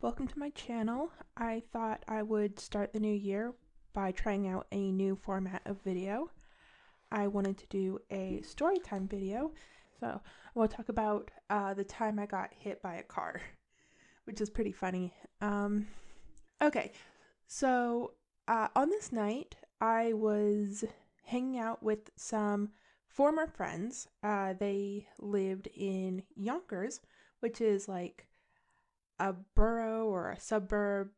Welcome to my channel. I thought I would start the new year by trying out a new format of video. I wanted to do a story time video, so I want to talk about the time I got hit by a car, which is pretty funny. Okay, so on this night, I was hanging out with some former friends. They lived in Yonkers, which is like a borough or a suburb,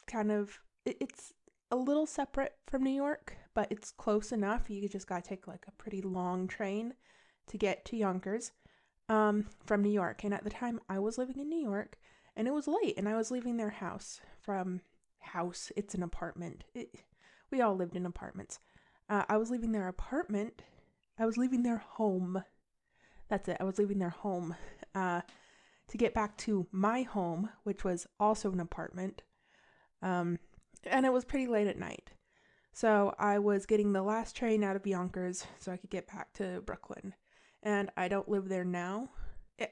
kind of. It's a little separate from New York, but it's close enough. You just gotta take like a pretty long train to get to Yonkers from New York. And at the time, I was living in New York, and it was late, and I was leaving their house from house. It's an apartment. We all lived in apartments. I was leaving their apartment. I was leaving their home. That's it. I was leaving their home. To get back to my home, which was also an apartment. And it was pretty late at night. So I was getting the last train out of Yonkers so I could get back to Brooklyn. And I don't live there now.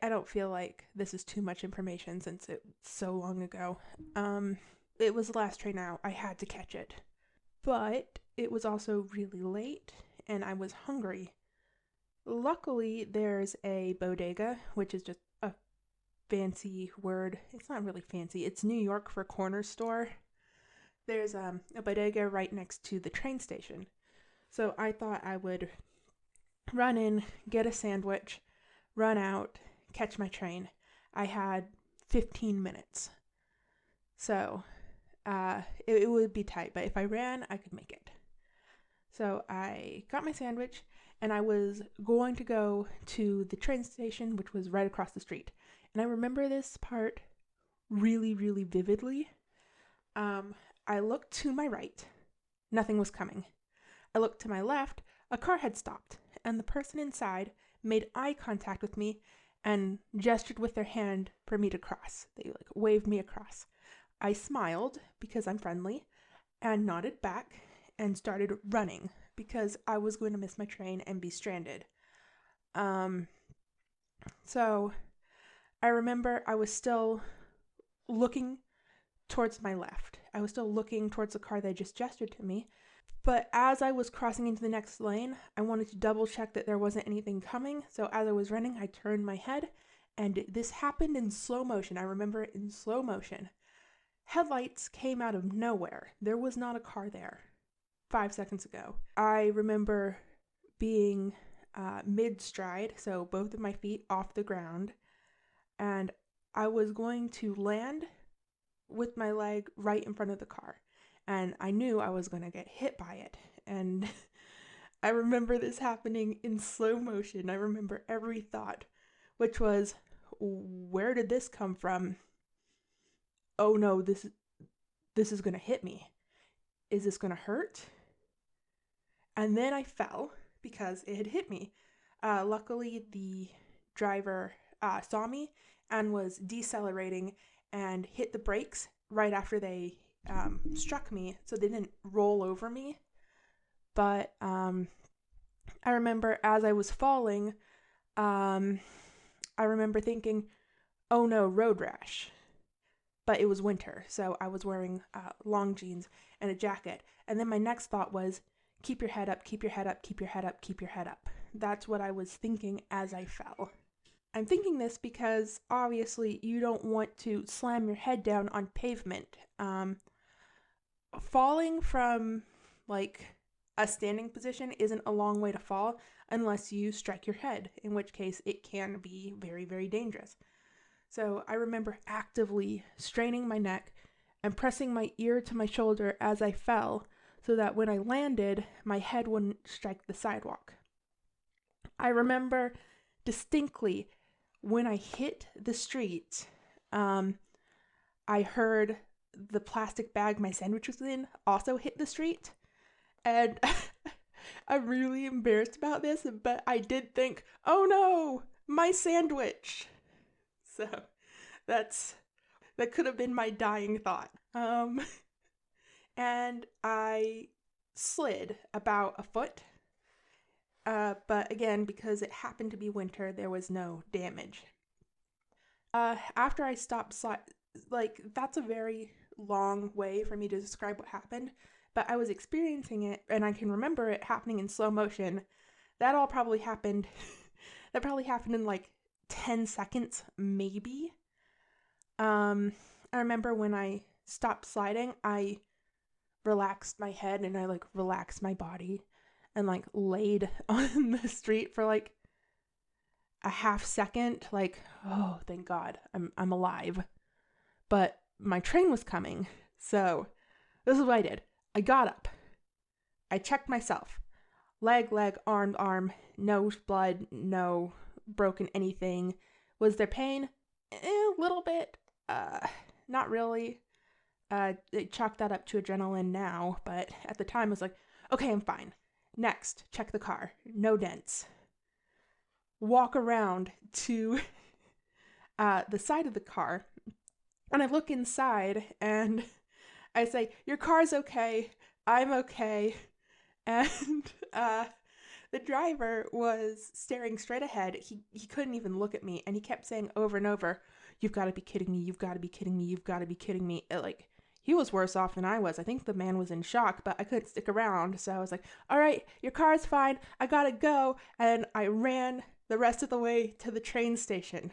I don't feel like this is too much information since it's so long ago. It was the last train out. I had to catch it. But it was also really late and I was hungry. Luckily, there's a bodega, which is just a fancy word. It's not really fancy. It's New York for corner store. There's a bodega right next to the train station. So I thought I would run in, get a sandwich, run out, catch my train. I had 15 minutes. So it would be tight, but if I ran, I could make it. So I got my sandwich and I was going to go to the train station, which was right across the street. And I remember this part really, really vividly. I looked to my right. Nothing was coming. I looked to my left. A car had stopped, and the person inside made eye contact with me and gestured with their hand for me to cross. They waved me across. I smiled because I'm friendly and nodded back and started running because I was going to miss my train and be stranded. So I remember I was still looking towards my left. I was still looking towards the car that just gestured to me. But as I was crossing into the next lane, I wanted to double check that there wasn't anything coming. So as I was running, I turned my head, and this happened in slow motion. I remember it in slow motion. Headlights came out of nowhere. There was not a car there 5 seconds ago. I remember being mid-stride, so both of my feet off the ground, and I was going to land with my leg right in front of the car, and I knew I was going to get hit by it. And I remember this happening in slow motion. I remember every thought, which was, where did this come from? Oh no, this is going to hit me. Is this going to hurt? And then I fell because it had hit me. Luckily, the driver saw me and was decelerating and hit the brakes right after they struck me, so they didn't roll over me. But I remember as I was falling, I remember thinking, oh no, road rash. But it was winter, so I was wearing long jeans and a jacket. And then my next thought was, keep your head up, keep your head up, keep your head up, keep your head up. That's what I was thinking as I fell. I'm thinking this because obviously you don't want to slam your head down on pavement. Falling from like a standing position isn't a long way to fall unless you strike your head, in which case it can be very, very dangerous. So I remember actively straining my neck and pressing my ear to my shoulder as I fell so that when I landed, my head wouldn't strike the sidewalk. I remember distinctly when I hit the street, I heard the plastic bag my sandwich was in also hit the street. And I'm really embarrassed about this, but I did think, oh no, my sandwich. So that could have been my dying thought. And I slid about a foot. But again, because it happened to be winter, there was no damage. After I stopped like, that's a very long way for me to describe what happened, but I was experiencing it and I can remember it happening in slow motion. That all probably happened, that probably happened in like 10 seconds, maybe. I remember when I stopped sliding, I relaxed my head and I like relaxed my body and like laid on the street for like a half second, like, oh, thank God, I'm alive. But my train was coming, so this is what I did. I got up. I checked myself. Leg, arm, no blood, no broken anything. Was there pain? A little bit. Not really. I chalk that up to adrenaline now, but at the time I was like, okay, I'm fine. Next, check the car. No dents. Walk around to the side of the car, and I look inside, and I say, your car's okay. I'm okay. And the driver was staring straight ahead. He couldn't even look at me, and he kept saying over and over, you've got to be kidding me. You've got to be kidding me. You've got to be kidding me. Like, he was worse off than I was. I think the man was in shock, but I couldn't stick around. So I was like, all right, your car's fine. I got to go. And I ran the rest of the way to the train station.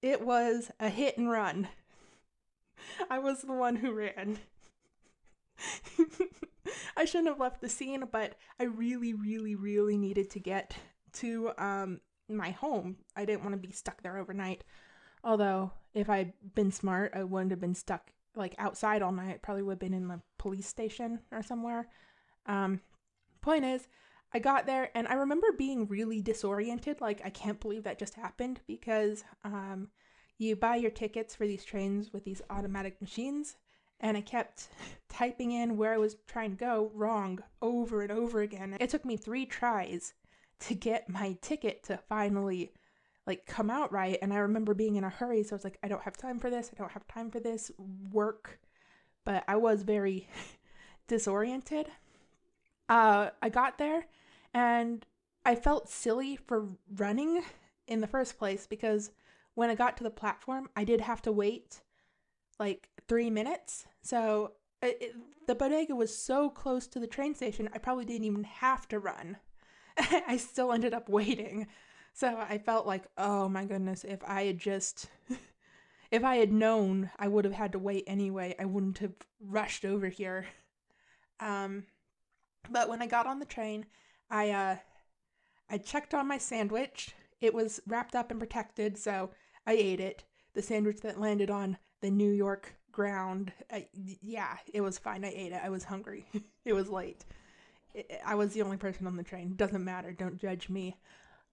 It was a hit and run. I was the one who ran. I shouldn't have left the scene, but I really, really, really needed to get to my home. I didn't want to be stuck there overnight. Although, if I'd been smart, I wouldn't have been stuck like outside all night. Probably would have been in the police station or somewhere. Point is, I got there and I remember being really disoriented. Like, I can't believe that just happened because you buy your tickets for these trains with these automatic machines. And I kept typing in where I was trying to go wrong over and over again. It took me 3 tries to get my ticket to finally like come out right. And I remember being in a hurry, so I was like, I don't have time for this. I don't have time for this work. But I was very disoriented. I got there and I felt silly for running in the first place because when I got to the platform, I did have to wait like 3 minutes. So the bodega was so close to the train station, I probably didn't even have to run. I still ended up waiting. So I felt like, oh my goodness, if I had known I would have had to wait anyway, I wouldn't have rushed over here. But when I got on the train, I checked on my sandwich. It was wrapped up and protected, so I ate it. The sandwich that landed on the New York ground. Yeah, it was fine. I ate it. I was hungry. It was late. I was the only person on the train. Doesn't matter. Don't judge me.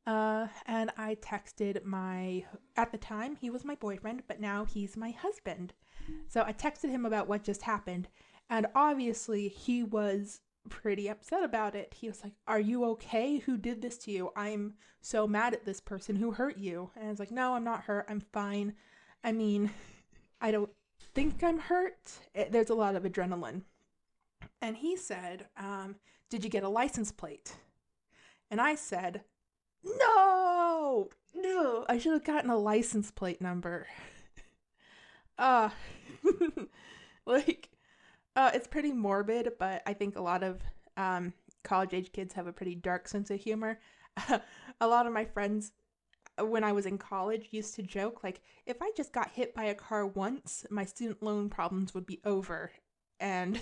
And I texted at the time, he was my boyfriend, but now he's my husband. So I texted him about what just happened. And obviously he was pretty upset about it. He was like, are you okay? Who did this to you? I'm so mad at this person who hurt you. And I was like, no, I'm not hurt. I'm fine. I mean, I don't think I'm hurt. There's a lot of adrenaline. And he said, did you get a license plate? And I said, no, I should have gotten a license plate number. It's pretty morbid, but I think a lot of college age kids have a pretty dark sense of humor. A lot of my friends, when I was in college, used to joke, like, if I just got hit by a car once, my student loan problems would be over. And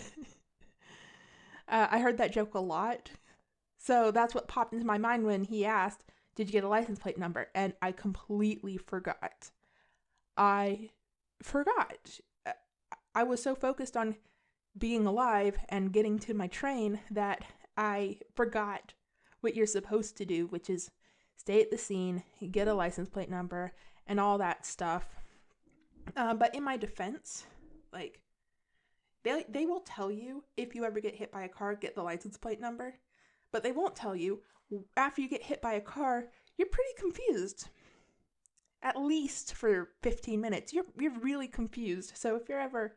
I heard that joke a lot. So that's what popped into my mind when he asked, did you get a license plate number? And I completely forgot. I was so focused on being alive and getting to my train that I forgot what you're supposed to do, which is stay at the scene, get a license plate number, and all that stuff. But in my defense, like, they will tell you if you ever get hit by a car, get the license plate number. But they won't tell you, after you get hit by a car, you're pretty confused. At least for 15 minutes. You're really confused. So if you're ever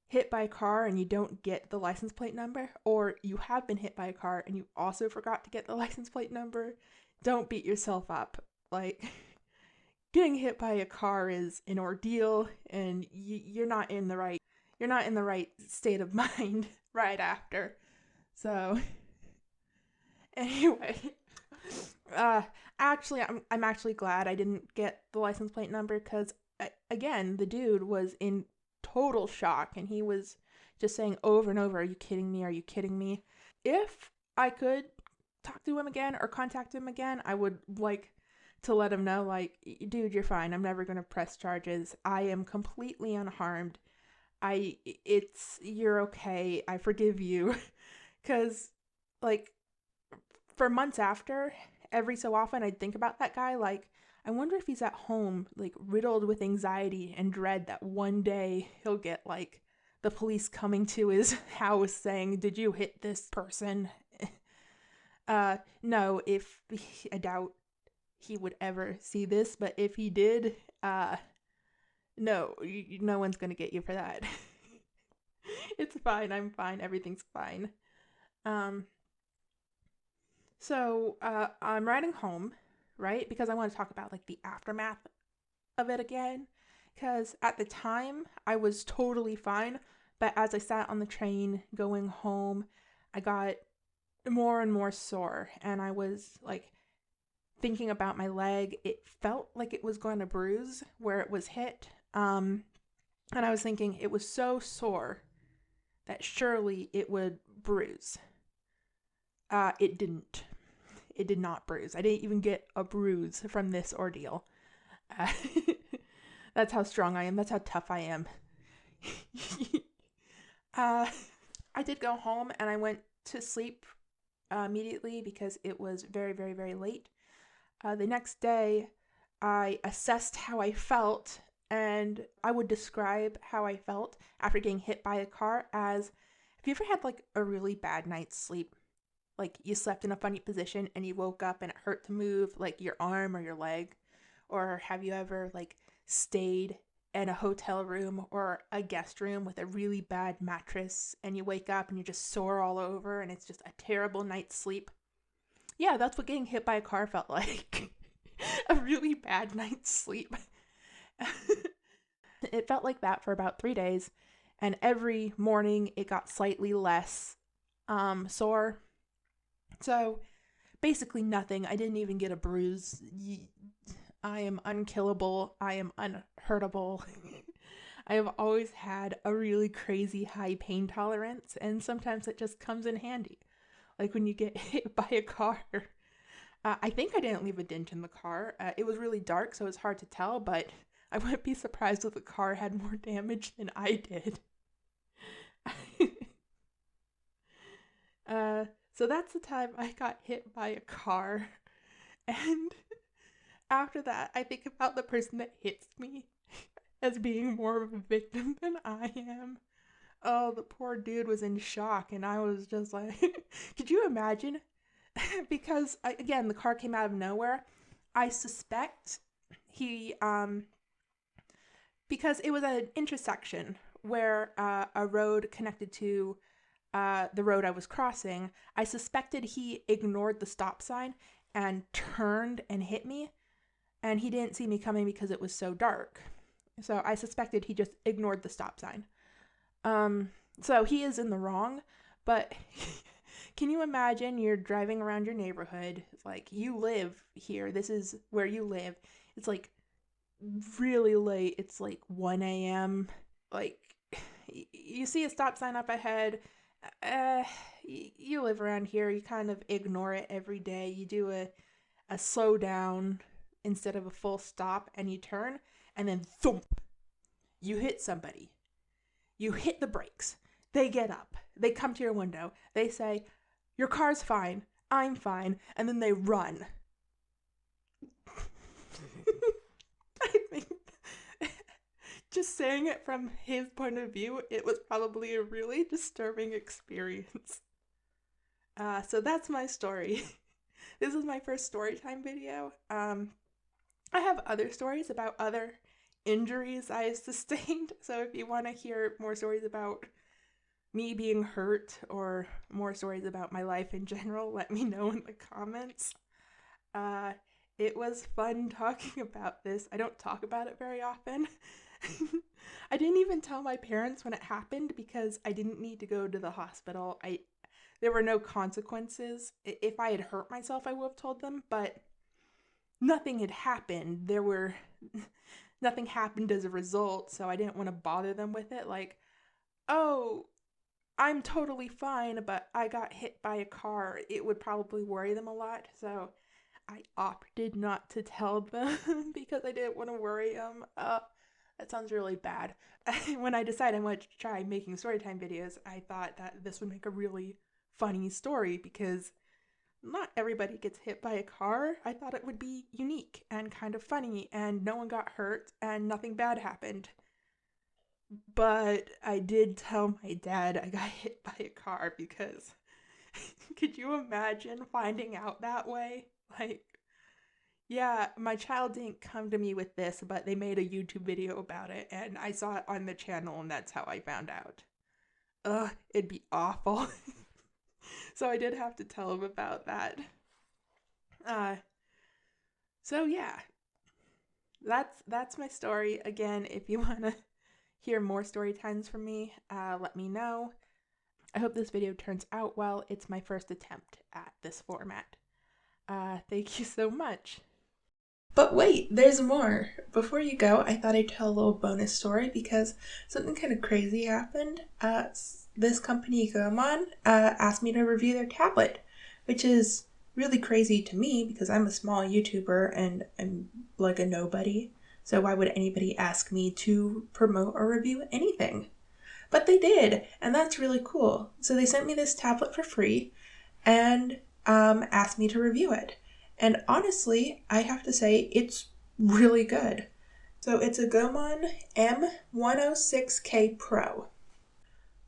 hit by a car and you don't get the license plate number, or you have been hit by a car and you also forgot to get the license plate number, don't beat yourself up. Like, getting hit by a car is an ordeal, and you're not in the right state of mind right after. So anyway, uh, actually, I'm actually glad I didn't get the license plate number because again, the dude was in total shock, and he was just saying over and over, "Are you kidding me? Are you kidding me?" If I could talk to him again or contact him again, I would like to let him know, like, dude, you're fine. I'm never gonna press charges. I am completely unharmed. You're okay. I forgive you. Because, like, for months after, every so often I'd think about that guy, like, I wonder if he's at home, like, riddled with anxiety and dread that one day he'll get, like, the police coming to his house saying, "Did you hit this person?" No, I doubt he would ever see this, but if he did, no, no one's gonna get you for that. It's fine. I'm fine. Everything's fine. Um, so I'm riding home, right? Because I want to talk about like the aftermath of it again. Because at the time, I was totally fine. But as I sat on the train going home, I got more and more sore. And I was like thinking about my leg. It felt like it was going to bruise where it was hit. And I was thinking it was so sore that surely it would bruise. It didn't. It did not bruise. I didn't even get a bruise from this ordeal. Uh, that's how strong I am. That's how tough I am. uh, I did go home and I went to sleep immediately because it was very, very, very late. The next day, I assessed how I felt, and I would describe how I felt after getting hit by a car as, have you ever had like a really bad night's sleep? Like you slept in a funny position and you woke up and it hurt to move like your arm or your leg? Or have you ever like stayed in a hotel room or a guest room with a really bad mattress and you wake up and you're just sore all over and it's just a terrible night's sleep? Yeah, that's what getting hit by a car felt like. A really bad night's sleep. It felt like that for about 3 days, and every morning it got slightly less sore. So basically nothing. I didn't even get a bruise. I am unkillable. I am unhurtable. I have always had a really crazy high pain tolerance, and sometimes it just comes in handy. Like when you get hit by a car. I think I didn't leave a dent in the car. It was really dark, so it's hard to tell, but I wouldn't be surprised if the car had more damage than I did. uh, so that's the time I got hit by a car. And after that, I think about the person that hits me as being more of a victim than I am. Oh, the poor dude was in shock, and I was just like, could you imagine? Because, again, the car came out of nowhere. I suspect he, because it was an intersection where a road connected to the road I was crossing. I suspected he ignored the stop sign and turned and hit me, and he didn't see me coming because it was so dark. So I suspected he just ignored the stop sign. So he is in the wrong, but can you imagine you're driving around your neighborhood, like you live here, this is where you live. It's like really late. It's like 1 a.m. Like you see a stop sign up ahead. You live around here, you kind of ignore it every day. You do a slow down instead of a full stop and you turn and then thump, you hit somebody. You hit the brakes. They get up. They come to your window. They say, "Your car's fine. I'm fine." And then they run. I think just saying it from his point of view, it was probably a really disturbing experience. So that's my story. This is my first storytime video. I have other stories about other injuries I sustained. So if you want to hear more stories about me being hurt or more stories about my life in general, let me know in the comments. Uh, It was fun talking about this. I don't talk about it very often. I didn't even tell my parents when it happened because I didn't need to go to the hospital. There were no consequences. If I had hurt myself, I would have told them, but nothing had happened. Nothing happened as a result, so I didn't want to bother them with it. Like, oh, I'm totally fine, but I got hit by a car. It would probably worry them a lot, so I opted not to tell them because I didn't want to worry them. That sounds really bad. When I decided I wanted to try making storytime videos, I thought that this would make a really funny story because not everybody gets hit by a car. I thought it would be unique and kind of funny, and no one got hurt, and nothing bad happened. But I did tell my dad I got hit by a car because could you imagine finding out that way? Like, yeah, my child didn't come to me with this, but they made a YouTube video about it, and I saw it on the channel, and that's how I found out. Ugh, it'd be awful. So I did have to tell him about that. Uh, so yeah, that's my story. Again, if you want to hear more story times from me, let me know. I hope this video turns out well. It's my first attempt at this format. Thank you so much. But wait, there's more. Before you go, I thought I'd tell a little bonus story because something kind of crazy happened. This company, Gaomon, asked me to review their tablet, which is really crazy to me because I'm a small YouTuber and I'm like a nobody. So why would anybody ask me to promote or review anything? But they did, and that's really cool. So they sent me this tablet for free and asked me to review it. And honestly, I have to say it's really good. So it's a Gaomon M106K Pro.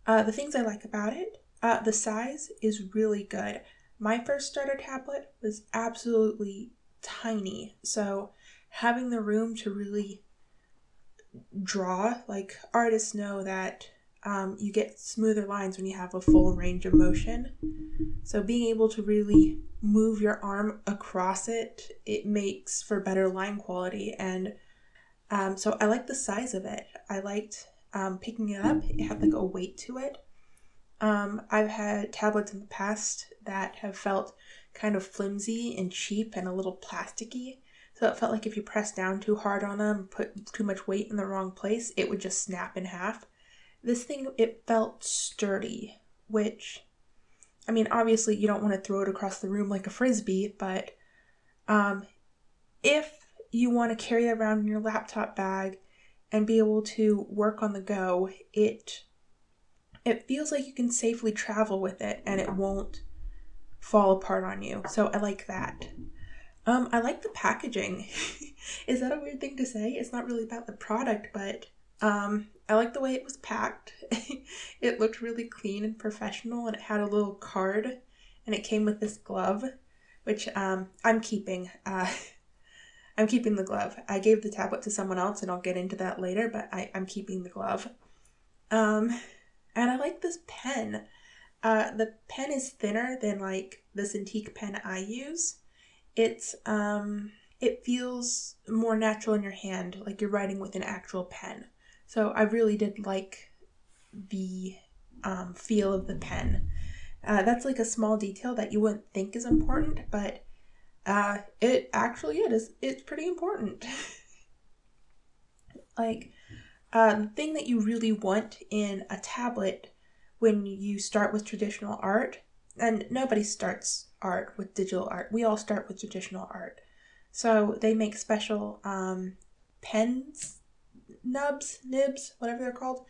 The things I like about it, the size is really good. My first starter tablet was absolutely tiny, so having the room to really draw, like artists know that you get smoother lines when you have a full range of motion. So being able to really move your arm across it, it makes for better line quality. And so I like the size of it. I liked picking it up. It had like a weight to it. I've had tablets in the past that have felt kind of flimsy and cheap and a little plasticky. So it felt like if you pressed down too hard on them, put too much weight in the wrong place, it would just snap in half. This thing, it felt sturdy, which, I mean, obviously you don't want to throw it across the room like a frisbee, but if you want to carry it around in your laptop bag and be able to work on the go, it feels like you can safely travel with it and it won't fall apart on you. So I like that. I like the packaging. Is that a weird thing to say? It's not really about the product, but I like the way it was packed. It looked really clean and professional, and it had a little card, and it came with this glove, which I'm keeping. I'm keeping the glove. I gave the tablet to someone else, and I'll get into that later, but I'm keeping the glove. And I like this pen. The pen is thinner than like the Cintiq pen I use. It feels more natural in your hand, like you're writing with an actual pen. So I really did like the feel of the pen. That's like a small detail that you wouldn't think is important, but it actually is. It's pretty important. Like, the thing that you really want in a tablet when you start with traditional art, and nobody starts art with digital art. We all start with traditional art. So they make special pens, nibs, whatever they're called,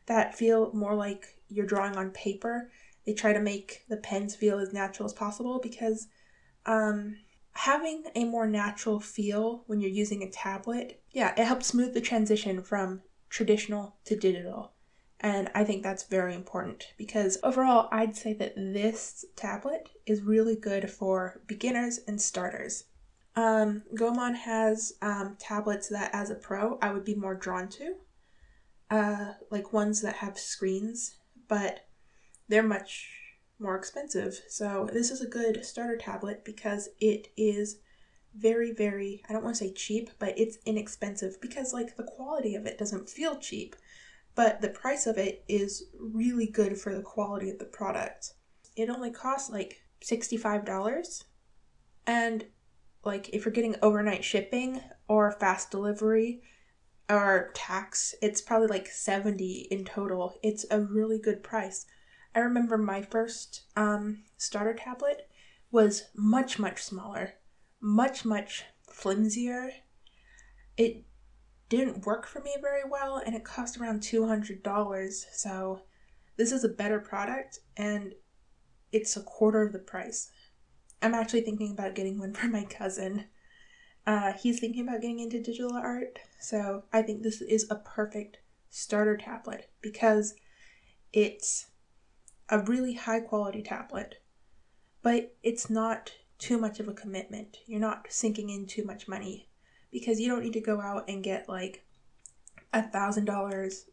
that feel more like you're drawing on paper. They try to make the pens feel as natural as possible because having a more natural feel when you're using a tablet, yeah, it helps smooth the transition from traditional to digital. And I think that's very important because overall, I'd say that this tablet is really good for beginners and starters. Gaomon has tablets that, as a pro, I would be more drawn to, like ones that have screens, but they're much more expensive. So this is a good starter tablet because it is very, very, I don't want to say cheap, but it's inexpensive because like the quality of it doesn't feel cheap, but the price of it is really good for the quality of the product. It only costs like $65, and like if you're getting overnight shipping or fast delivery or tax, it's probably like 70 in total. It's a really good price. I remember my first starter tablet was much, much smaller, much, much flimsier. It didn't work for me very well, and it cost around $200. So this is a better product, and it's a quarter of the price. I'm actually thinking about getting one for my cousin. He's thinking about getting into digital art, so I think this is a perfect starter tablet because it's a really high quality tablet, but it's not too much of a commitment. You're not sinking in too much money because you don't need to go out and get like $1,000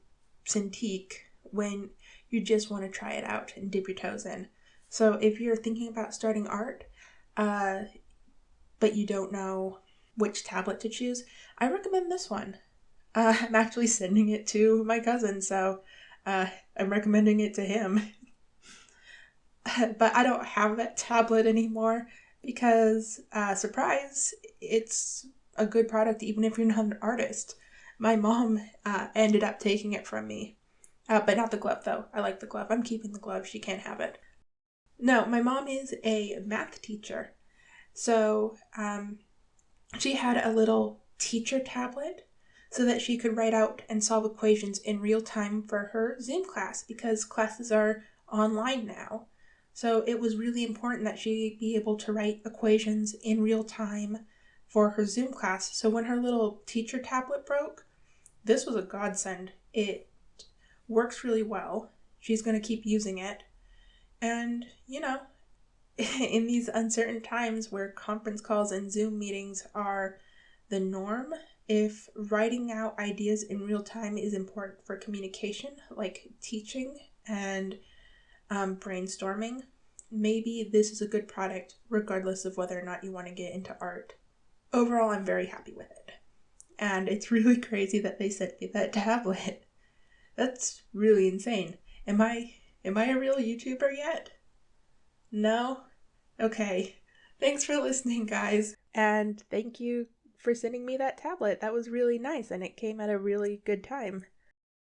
Cintiq when you just want to try it out and dip your toes in. So if you're thinking about starting art, but you don't know which tablet to choose, I recommend this one. I'm actually sending it to my cousin, so I'm recommending it to him. But I don't have that tablet anymore because, surprise, it's a good product even if you're not an artist. My mom ended up taking it from me. But not the glove, though. I like the glove. I'm keeping the glove. She can't have it. No, my mom is a math teacher. So she had a little teacher tablet so that she could write out and solve equations in real time for her Zoom class because classes are online now. So it was really important that she be able to write equations in real time for her Zoom class. So when her little teacher tablet broke, this was a godsend. It works really well. She's going to keep using it. And, in these uncertain times where conference calls and Zoom meetings are the norm, if writing out ideas in real time is important for communication, like teaching and brainstorming, maybe this is a good product regardless of whether or not you want to get into art. Overall, I'm very happy with it. And it's really crazy that they sent me that tablet. That's really insane. Am I a real YouTuber yet? No? Okay. Thanks for listening, guys. And thank you for sending me that tablet. That was really nice, and it came at a really good time.